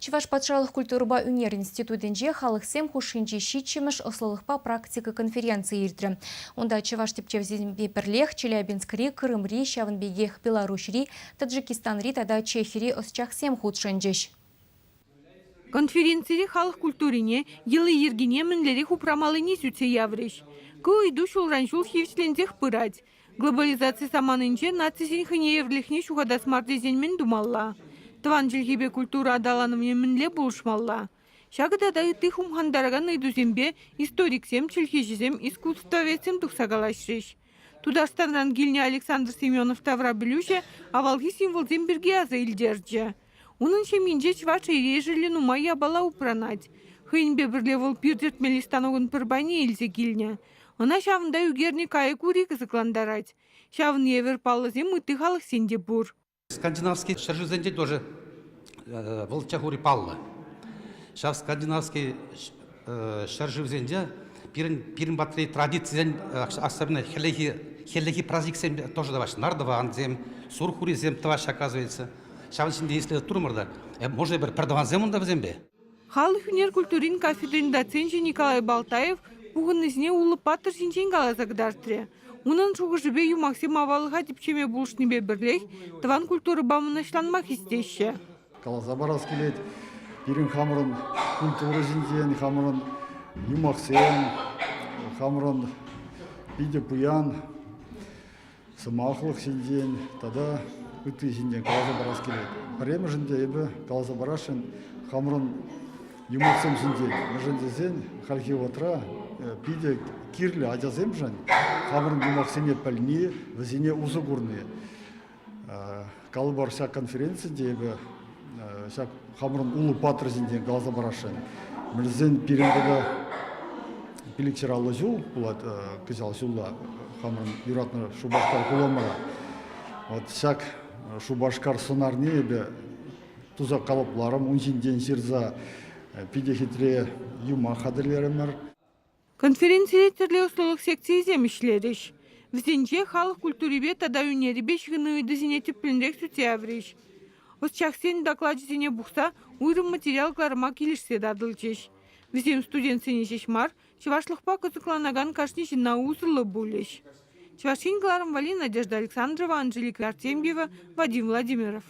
Чуваш патшалық культурба унер институтынже халықсем хушинчи щитчемеш ослылықпа практика конференции иртрі. Онда Чуваш тепчевзенбе бірлех, Челябинскри, Крымри, Шавынбегех, Беларусьри, Таджикистанри, тада Чехири осчахсем худшенжеш. Конференции халық культурине елы ергене мінлері хупрамалыне сүтсе явреш. Көйду шулраншул хивчлензех пырать. Глобализация саманынче нацисен хыне еврлихне шухадас мардезенмен думалла. Тван жылхибе культура адаланымне мінле булышмалла. Шагыда да ытых умхандараган ыйдузембе историксем, чилхежизем, искусствоведсем тухсагалашреш. Тудастанран гильне Александр Семенов тавра білюше, авалхи символзем бірге аза илдерджі. Унын шеминже чваш ережілі нумай ябала упранать. Хыйнбе бірле вол пирдертмели станогын пырбайне илзе гильне. Она шавында үгерні кайы кури кызыкландарать. Шавын евер паллызем ыты халық сенде бур. Скандинавский шаржузенде тоже волчагури палла. Шав скандинавский шаржузенде пирин батрей традициен особенно хеллехи праздник сем тоже даваш нардова анзем сурхури зем таваш оказывается. Шавын сенде если турмырда может бір продаван зем онда взембе. Халық өнер культурин кафедрин доценчи Николай Балтаев бұғын ізіне улы паттыр синчен қалазагдартыры. Унын шуғышыбе ю Максим Авалыға тепчеме бұлышныбе бірлех, тыван культуры бамынашланмақ істеші. Қалазабарас келет, бірін хамырын культуры жинтен, хамырын ю Максим, хамырын биде бұян, сымақылық жинтен, тада үтті жинтен қалазабарас келет. Біремі жинте ебі қалазабарашын хамырын ю Максим жинтен. Мүжіндесен халхи отра, биде кирлі ажазем жан, хамырын ю Максиме пәліне, візіне ұзы көріне. Калыбар шақ конференция дейбі, шақ хамырын ұлы патыр жинтен қалазабарашын. Мүлізен перендігі пилікшер аллы жол, күзал жолда хамырын юратны шубашкар куламыра. Шақ шубашкар сынар не ебі туза қалыпларым, ұншінден жерза пидехитре юма қадырлерімір. Конференция тірлі ұстылық секция земішлеріш. Візенче халық культурибе тада өнерібе шығыны өйдізіне тепленрек сүте авреш. Осчақсен доклад жізіне бұқса, ұйрым материалкларыма келішсе дадылчеш. Візем студент сенешеш мар, чывашлықпа күзікланаган кашни жина ұзырлы бұлеш. Чывашин Кларом Вали, Надежда Александрова, Анжелика Артемьева, Вадим Владимиров.